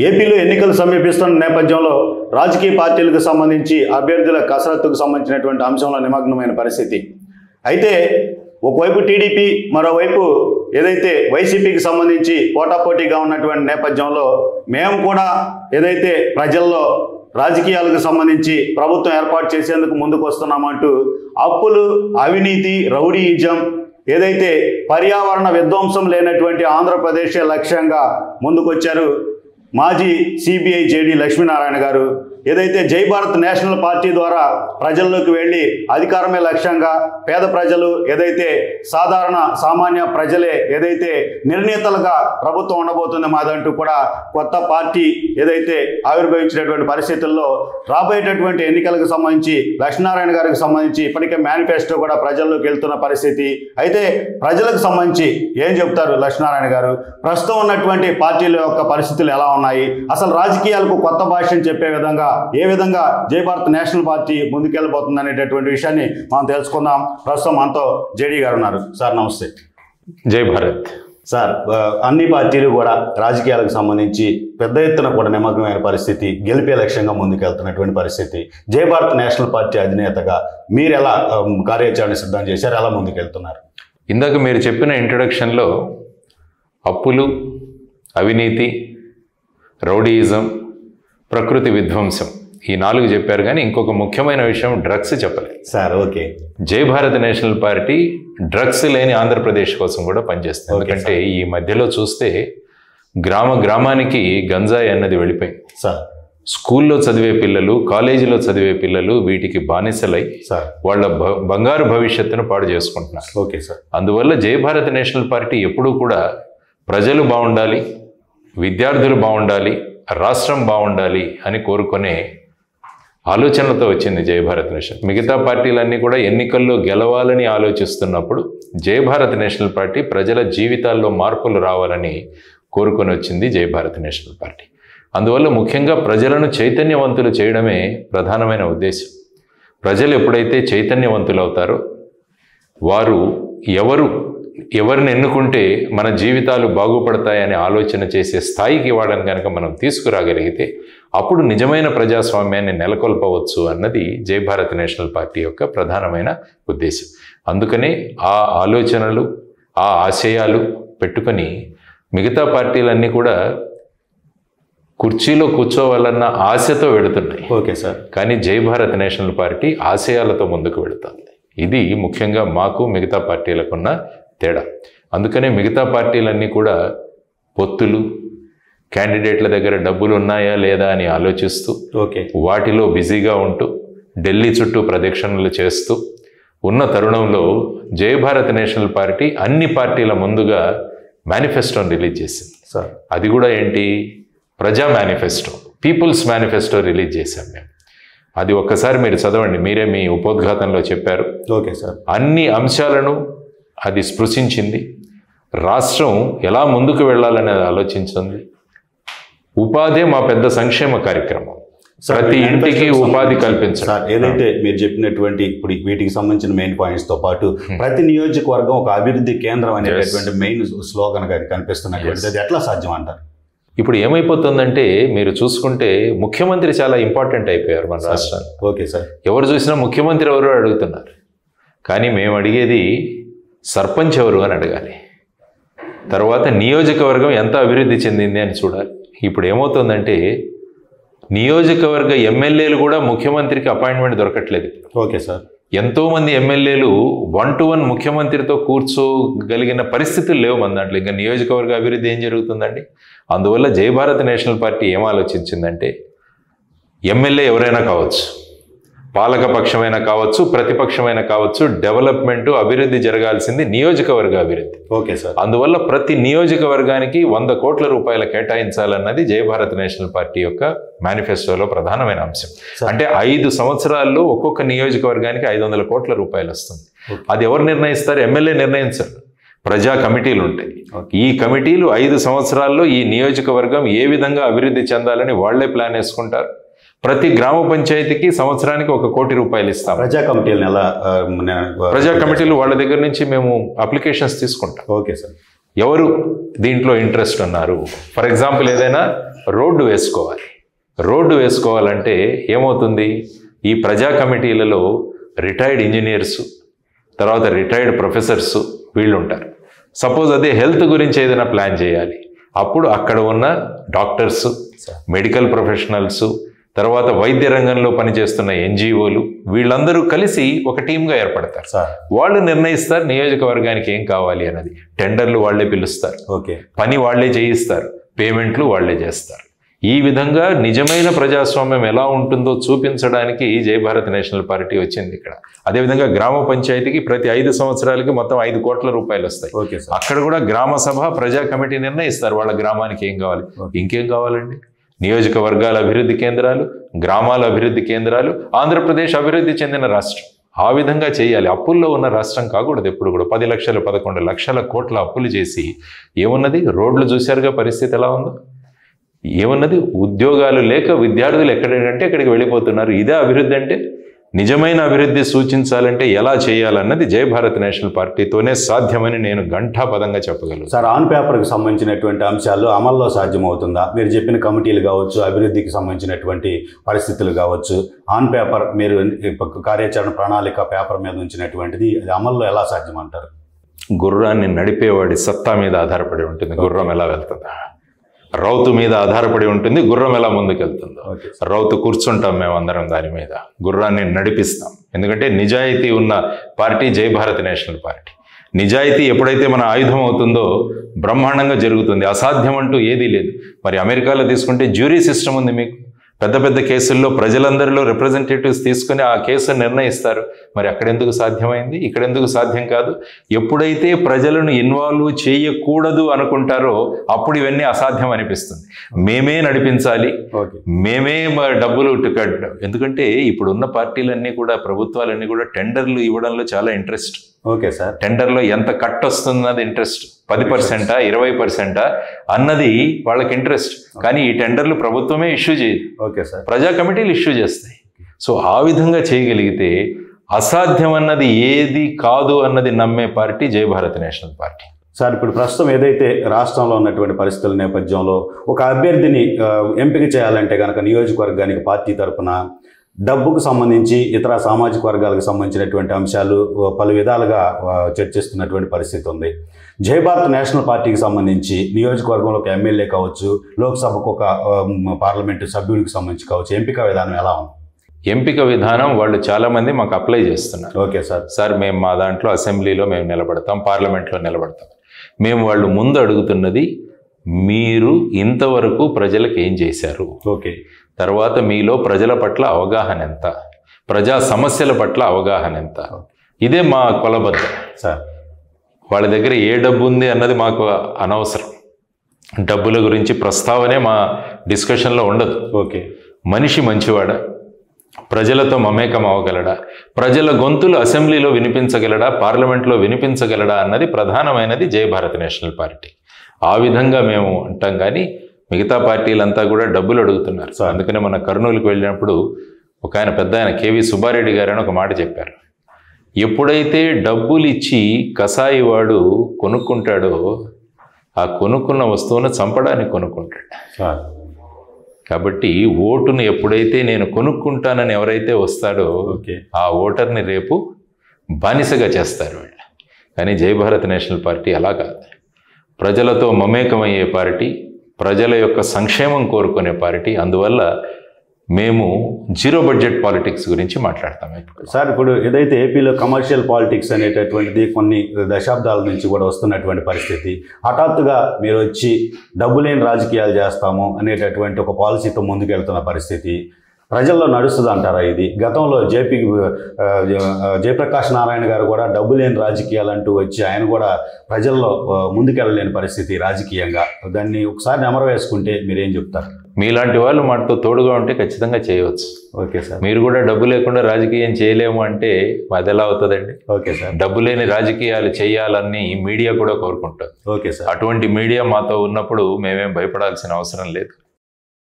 ఏపీలో ఎన్నికలు సమీపిస్తున్న నేపథ్యంలో రాజకీయ పార్టీలకు సంబంధించి అభ్యర్థుల కసరత్తుకు సంబంధించినటువంటి అంశంలో నిమగ్నమైన పరిస్థితి. అయితే ఒకవైపు టీడీపీ, మరోవైపు ఏదైతే వైసీపీకి సంబంధించి పోటాపోటీగా ఉన్నటువంటి నేపథ్యంలో మేము కూడా ఏదైతే ప్రజల్లో రాజకీయాలకు సంబంధించి ప్రభుత్వం ఏర్పాటు చేసేందుకు ముందుకు వస్తున్నామంటూ అప్పులు, అవినీతి, రౌడీయిజం, ఏదైతే పర్యావరణ విధ్వంసం లేనటువంటి ఆంధ్రప్రదేశ్ లక్ష్యంగా ముందుకొచ్చారు మాజీ సిబిఐ జేడి లక్ష్మీనారాయణ గారు. ఏదైతే జై భారత్ నేషనల్ పార్టీ ద్వారా ప్రజల్లోకి వెళ్ళి అధికారమే లక్ష్యంగా పేద ప్రజలు, ఏదైతే సాధారణ సామాన్య ప్రజలే ఏదైతే నిర్ణేతలుగా ప్రభుత్వం ఉండబోతుంది మాదంటూ కూడా కొత్త పార్టీ ఏదైతే ఆవిర్భవించినటువంటి పరిస్థితుల్లో రాబోయేటటువంటి ఎన్నికలకు సంబంధించి లక్ష్మీనారాయణ గారికి సంబంధించి ఇప్పటికే మేనిఫెస్టో కూడా ప్రజల్లోకి వెళ్తున్న పరిస్థితి. అయితే ప్రజలకు సంబంధించి ఏం చెప్తారు లక్ష్మీనారాయణ గారు? ప్రస్తుతం ఉన్నటువంటి పార్టీల యొక్క పరిస్థితులు ఎలా ఉన్నాయి? అసలు రాజకీయాలకు కొత్త భాష్యం చెప్పే విధంగా ఏ విధంగా జై భారత్ నేషనల్ పార్టీ ముందుకెళ్ళబోతుంది అనేటటువంటి విషయాన్ని మనం తెలుసుకుందాం. ప్రస్తుతం మనతో జేడీ గారు ఉన్నారు. సార్ నమస్తే. జై భారత్. సార్, అన్ని పార్టీలు కూడా రాజకీయాలకు సంబంధించి పెద్ద ఎత్తున కూడా నిమగ్నమైన పరిస్థితి, గెలిపే లక్ష్యంగా ముందుకెళ్తున్నటువంటి పరిస్థితి. జై భారత్ నేషనల్ పార్టీ అధినేతగా మీరు ఎలా కార్యాచరణ సిద్ధం చేశారు, ఎలా ముందుకెళ్తున్నారు? ఇందాక మీరు చెప్పిన ఇంట్రొడక్షన్లో అప్పులు, అవినీతి, రౌడీయిజం, ప్రకృతి విధ్వంసం ఈ 4 చెప్పారు. కానీ ఇంకొక ముఖ్యమైన విషయం డ్రగ్స్ చెప్పలేదు సార్. ఓకే. జై భారత్ నేషనల్ పార్టీ డ్రగ్స్ లేని ఆంధ్రప్రదేశ్ కోసం కూడా పనిచేస్తుంది. ఎందుకంటే ఈ మధ్యలో చూస్తే గ్రామానికి గంజాయి అన్నది వెళ్ళిపోయింది సార్. స్కూల్లో చదివే పిల్లలు, కాలేజీలో చదివే పిల్లలు వీటికి బానిసలై వాళ్ళ బంగారు భవిష్యత్తును పాడు చేసుకుంటున్నారు. Okay sir. అందువల్ల జై భారత్ నేషనల్ పార్టీ ఎప్పుడూ కూడా ప్రజలు బాగుండాలి, విద్యార్థులు బాగుండాలి, రాష్ట్రం బాగుండాలి అని కోరుకునే ఆలోచనలతో వచ్చింది జై భారత్ నేషనల్. మిగతా పార్టీలన్నీ కూడా ఎన్నికల్లో గెలవాలని ఆలోచిస్తున్నప్పుడు జై భారత్ నేషనల్ పార్టీ ప్రజల జీవితాల్లో మార్పులు రావాలని కోరుకొని వచ్చింది జై భారత్ నేషనల్ పార్టీ. అందువల్ల ముఖ్యంగా ప్రజలను చైతన్యవంతులు చేయడమే ప్రధానమైన ఉద్దేశం. ప్రజలు ఎప్పుడైతే చైతన్యవంతులు అవుతారో వారు ఎవరిని ఎన్నుకుంటే మన జీవితాలు బాగుపడతాయని ఆలోచన చేసే స్థాయికి వాళ్ళని కనుక మనం తీసుకురాగలిగితే అప్పుడు నిజమైన ప్రజాస్వామ్యాన్ని నెలకొల్పవచ్చు అన్నది జై భారత్ నేషనల్ పార్టీ యొక్క ప్రధానమైన ఉద్దేశం. అందుకనే ఆ ఆలోచనలు, ఆ ఆశయాలు పెట్టుకొని మిగతా పార్టీలన్నీ కూడా కుర్చీలో కూర్చోవాలన్న ఆశతో వెళుతున్నాయి. Okay sir. కానీ జై భారత్ నేషనల్ పార్టీ ఆశయాలతో ముందుకు వెళుతుంది. ఇది ముఖ్యంగా మాకు మిగతా పార్టీలకున్న తేడా. అందుకనే మిగతా పార్టీలన్నీ కూడా పొత్తులు, క్యాండిడేట్ల దగ్గర డబ్బులు ఉన్నాయా లేదా అని ఆలోచిస్తూ వాటిలో బిజీగా ఉంటూ ఢిల్లీ చుట్టూ ప్రదక్షిణలు చేస్తూ ఉన్న తరుణంలో జై భారత్ నేషనల్ పార్టీ అన్ని పార్టీల ముందుగా మేనిఫెస్టోని రిలీజ్ చేసింది సార్. అది కూడా ఏంటి? ప్రజా మేనిఫెస్టో, పీపుల్స్ మేనిఫెస్టో రిలీజ్ చేశాం మేము. అది ఒక్కసారి మీరు చదవండి, మీరే మీ ఉపోద్ఘాతంలో చెప్పారు. Okay sir. అన్ని అంశాలను అది స్పృశించింది. రాష్ట్రం ఎలా ముందుకు వెళ్ళాలనేది ఆలోచించింది. ఉపాధి మా పెద్ద సంక్షేమ కార్యక్రమం, ప్రతి ఇంటికి ఉపాధి కల్పించాలి. సార్, ఏదైతే మీరు చెప్పినటువంటి ఇప్పుడు వీటికి సంబంధించిన మెయిన్ పాయింట్స్ తో పాటు ప్రతి నియోజకవర్గం ఒక అభివృద్ధి కేంద్రం అనేటటువంటి మెయిన్ స్లోగన్ గా కనిపిస్తున్నటువంటి అది ఎట్లా సాధ్యం అంటారు? ఇప్పుడు ఏమైపోతుందంటే మీరు చూసుకుంటే ముఖ్యమంత్రి చాలా ఇంపార్టెంట్ అయిపోయారు మన రాష్ట్రానికి. Okay sir. ఎవరు చూసినా ముఖ్యమంత్రి ఎవరు అడుగుతున్నారు. కానీ మేము అడిగేది సర్పంచ్ ఎవరు అని అడగాలి. తర్వాత నియోజకవర్గం ఎంత అభివృద్ధి చెందింది అని చూడాలి. ఇప్పుడు ఏమవుతుందంటే నియోజకవర్గ ఎమ్మెల్యేలు కూడా ముఖ్యమంత్రికి అపాయింట్మెంట్ దొరకట్లేదు. Okay sir. ఎంతోమంది ఎమ్మెల్యేలు 1-to-1 ముఖ్యమంత్రితో కూర్చోగలిగిన పరిస్థితులు లేవు మన దాంట్లో. ఇంకా నియోజకవర్గ అభివృద్ధి ఏం జరుగుతుందండి? అందువల్ల జై భారత్ నేషనల్ పార్టీ ఏం ఆలోచించిందంటే ఎమ్మెల్యే ఎవరైనా కావచ్చు, పాలకపక్షమైనా కావచ్చు, ప్రతిపక్షమైనా కావచ్చు, డెవలప్మెంట్ అభివృద్ధి జరగాల్సింది నియోజకవర్గ అభివృద్ధి. Okay sir. అందువల్ల ప్రతి నియోజకవర్గానికి 100 కోట్ల రూపాయలు కేటాయించాలన్నది జై భారత్ నేషనల్ పార్టీ యొక్క మేనిఫెస్టోలో ప్రధానమైన అంశం. అంటే 5 సంవత్సరాల్లో ఒక్కొక్క నియోజకవర్గానికి 500 కోట్ల రూపాయలు వస్తుంది. అది ఎవరు నిర్ణయిస్తారు? ఎమ్మెల్యే నిర్ణయించారు. ప్రజా కమిటీలు ఉంటాయి. ఈ కమిటీలు 5 సంవత్సరాల్లో ఈ నియోజకవర్గం ఏ విధంగా అభివృద్ధి చెందాలని వాళ్లే ప్లాన్ వేసుకుంటారు. ప్రతి గ్రామ పంచాయతీకి సంవత్సరానికి 1 కోటి రూపాయలు ఇస్తాం. ప్రజా కమిటీలు ప్రజా కమిటీలు వాళ్ళ దగ్గర నుంచి మేము అప్లికేషన్స్ తీసుకుంటాం. Okay sir. ఎవరు దీంట్లో ఇంట్రెస్ట్ ఉన్నారు? ఫర్ ఎగ్జాంపుల్ ఏదైనా రోడ్డు వేసుకోవాలంటే ఏమవుతుంది? ఈ ప్రజా కమిటీలలో రిటైర్డ్ ఇంజనీర్సు, తర్వాత రిటైర్డ్ ప్రొఫెసర్సు వీళ్ళు ఉంటారు. సపోజ్ అదే హెల్త్ గురించి ఏదైనా ప్లాన్ చేయాలి, అప్పుడు అక్కడ ఉన్న డాక్టర్సు, మెడికల్ ప్రొఫెషనల్సు, తర్వాత వైద్య రంగంలో పనిచేస్తున్న ఎన్జిఓలు వీళ్ళందరూ కలిసి ఒక టీమ్గా ఏర్పడతారు. వాళ్ళు నిర్ణయిస్తారు నియోజకవర్గానికి ఏం కావాలి అన్నది. టెండర్లు వాళ్ళే పిలుస్తారు, పని వాళ్ళే చేయిస్తారు, పేమెంట్లు వాళ్ళే చేస్తారు. ఈ విధంగా నిజమైన ప్రజాస్వామ్యం ఎలా ఉంటుందో చూపించడానికి జై భారత్ నేషనల్ పార్టీ వచ్చింది ఇక్కడ. అదేవిధంగా గ్రామ పంచాయతీకి ప్రతి 5 సంవత్సరాలకి మొత్తం 5 కోట్ల రూపాయలు వస్తాయి. అక్కడ కూడా గ్రామ సభ, ప్రజా కమిటీ నిర్ణయిస్తారు వాళ్ళ గ్రామానికి ఏం కావాలి. ఇంకేం కావాలండి? నియోజకవర్గాల అభివృద్ధి కేంద్రాలు, గ్రామాల అభివృద్ధి కేంద్రాలు. ఆంధ్రప్రదేశ్ అభివృద్ధి చెందిన రాష్ట్రం, ఆ విధంగా చేయాలి. అప్పుల్లో ఉన్న రాష్ట్రం కాకూడదు ఎప్పుడు కూడా. 10 లక్షలు 11 లక్షల కోట్ల అప్పులు చేసి ఏమున్నది? రోడ్లు చూశారుగా పరిస్థితి ఎలా ఉందో. ఏమన్నది? ఉద్యోగాలు లేక విద్యార్థులు ఎక్కడంటే అక్కడికి వెళ్ళిపోతున్నారు. ఇదే అభివృద్ధి అంటే? నిజమైన అభివృద్ధి సూచించాలంటే ఎలా చేయాలన్నది జై భారత్ నేషనల్ పార్టీతోనే సాధ్యమని నేను ఘంటాపదంగా చెప్పగలను. సార్, ఆన్ పేపర్కి సంబంధించినటువంటి అంశాలు అమల్లో సాధ్యమవుతుందా? మీరు చెప్పిన కమిటీలు కావచ్చు, అభివృద్ధికి సంబంధించినటువంటి పరిస్థితులు కావచ్చు, ఆన్ పేపర్ మీరు కార్యాచరణ ప్రణాళిక పేపర్ మీద ఉంచినటువంటిది అది అమల్లో ఎలా సాధ్యమంటారు? గుర్రాన్ని నడిపేవాడి సత్తా మీద ఆధారపడి ఉంటుంది గుర్రం ఎలా వెళ్తుందా. రౌతు మీద ఆధారపడి ఉంటుంది గుర్రం ఎలా ముందుకెళ్తుందో. రౌతు కూర్చుంటాం మేమందరం దాని మీద, గుర్రాన్ని నడిపిస్తాం. ఎందుకంటే నిజాయితీ ఉన్న పార్టీ జై భారత్ నేషనల్ పార్టీ. నిజాయితీ ఎప్పుడైతే మన ఆయుధం అవుతుందో బ్రహ్మాండంగా జరుగుతుంది. అసాధ్యం అంటూ ఏదీ లేదు. మరి అమెరికాలో తీసుకుంటే జ్యూరీ సిస్టమ్ ఉంది. మీకు పెద్ద పెద్ద కేసుల్లో ప్రజలందరిలో రిప్రజెంటేటివ్స్ తీసుకుని ఆ కేసును నిర్ణయిస్తారు. మరి అక్కడెందుకు సాధ్యమైంది, ఇక్కడెందుకు సాధ్యం కాదు? ఎప్పుడైతే ప్రజలను ఇన్వాల్వ్ చేయకూడదు అనుకుంటారో అప్పుడు ఇవన్నీ అసాధ్యం అనిపిస్తుంది. మేమే నడిపించాలి, మేమే డబ్బులు కట్టడం. ఎందుకంటే ఇప్పుడున్న పార్టీలన్నీ కూడా, ప్రభుత్వాలన్నీ కూడా టెండర్లు ఇవ్వడంలో చాలా ఇంట్రెస్ట్. Okay sir. టెండర్లో ఎంత కట్ వస్తుందన్నది ఇంట్రెస్ట్. 10%, 20% అన్నది వాళ్ళకి ఇంట్రెస్ట్. కానీ ఈ టెండర్లు ప్రభుత్వమే ఇష్యూ చేయదు. Okay sir. ప్రజా కమిటీలు ఇష్యూ చేస్తాయి. సో ఆ విధంగా చేయగలిగితే అసాధ్యం అన్నది ఏది కాదు అన్నది నమ్మే పార్టీ జై భారత్ నేషనల్ పార్టీ. సార్, ఇప్పుడు ప్రస్తుతం ఏదైతే రాష్ట్రంలో ఉన్నటువంటి పరిస్థితుల నేపథ్యంలో ఒక అభ్యర్థిని ఎంపిక చేయాలంటే కనుక నియోజకవర్గానికి పార్టీ తరఫున డబ్బుకు సంబంధించి ఇతర సామాజిక వర్గాలకు సంబంధించినటువంటి అంశాలు పలు విధాలుగా చర్చిస్తున్నటువంటి పరిస్థితి ఉంది. జై భారత్ నేషనల్ పార్టీకి సంబంధించి నియోజకవర్గంలో ఒక ఎమ్మెల్యే కావచ్చు, లోక్సభకు ఒక పార్లమెంటు సభ్యుడికి సంబంధించి కావచ్చు, ఎంపిక విధానం ఎలా ఉంది? ఎంపిక విధానం వాళ్ళు చాలామంది మాకు అప్లై చేస్తున్నారు. Okay sir. సార్, మేము మా దాంట్లో అసెంబ్లీలో మేము నిలబడతాం, పార్లమెంట్లో నిలబడతాం. మేము వాళ్ళు ముందు అడుగుతున్నది, మీరు ఇంతవరకు ప్రజలకు ఏం చేశారు? ఓకే. తర్వాత మీలో ప్రజల పట్ల అవగాహన ఎంత, ప్రజా సమస్యల పట్ల అవగాహన ఎంత? ఇదే మా కొలబద్ద సార్. వాళ్ళ దగ్గర ఏ డబ్బు ఉంది అన్నది మాకు అనవసరం. డబ్బుల గురించి ప్రస్తావనే మా డిస్కషన్లో ఉండదు. ఓకే. మనిషి మంచివాడా, ప్రజలతో మమేకం అవ్వగలడా, ప్రజల గొంతులు అసెంబ్లీలో వినిపించగలడా, పార్లమెంట్లో వినిపించగలడా అన్నది ప్రధానమైనది జై భారత్ నేషనల్ పార్టీ. ఆ విధంగా మేము అంటాం. కానీ మిగతా పార్టీలంతా కూడా డబ్బులు అడుగుతున్నారు. సో అందుకనే మన కర్నూలుకి వెళ్ళినప్పుడు ఒక ఆయన పెద్ద ఆయన కేవీ సుబ్బారెడ్డి గారు అని ఒక మాట చెప్పారు. ఎప్పుడైతే డబ్బులు ఇచ్చి కసాయి వాడు కొనుక్కుంటాడో ఆ కొనుక్కున్న వస్తువును చంపడానికి కొనుక్కుంటాడు. కాబట్టి ఓటును ఎప్పుడైతే నేను కొనుక్కుంటానని ఎవరైతే వస్తాడో ఆ ఓటర్ని రేపు బానిసగా చేస్తారు వీళ్ళు. కానీ జై భారత్ నేషనల్ పార్టీ అలా కాదు. ప్రజలతో మమేకమయ్యే పార్టీ, ప్రజల యొక్క సంక్షేమం కోరుకునే పార్టీ. అందువల్ల మేము జీరో బడ్జెట్ పాలిటిక్స్ గురించి మాట్లాడతాం. సార్, ఇప్పుడు ఏదైతే ఏపీలో కమర్షియల్ పాలిటిక్స్ అనేటటువంటిది కొన్ని దశాబ్దాల నుంచి కూడా వస్తున్నటువంటి పరిస్థితి, హఠాత్తుగా మీరు వచ్చి డబ్బు లేని రాజకీయాలు చేస్తాము అనేటటువంటి ఒక పాలసీతో ముందుకెళ్తున్న పరిస్థితి ప్రజల్లో నడుస్తుంది అంటారా? ఇది గతంలో జయప్రకాష్ నారాయణ గారు కూడా డబ్బు లేని రాజకీయాలు అంటూ వచ్చి ఆయన కూడా ప్రజల్లో ముందుకెళ్ళలేని పరిస్థితి రాజకీయంగా. దాన్ని ఒకసారి నెమరు వేసుకుంటే మీరేం చెప్తారు? మీలాంటి వాళ్ళు మాతో తోడుగా ఉంటే ఖచ్చితంగా చేయవచ్చు. Okay sir. మీరు కూడా డబ్బు లేకుండా రాజకీయం చేయలేము అంటే అది ఎలా అవుతుందండి? Okay sir. డబ్బు లేని రాజకీయాలు చేయాలని మీడియా కూడా కోరుకుంటుంది. Okay sir. అటువంటి మీడియా మాతో ఉన్నప్పుడు మేమేం భయపడాల్సిన అవసరం లేదు.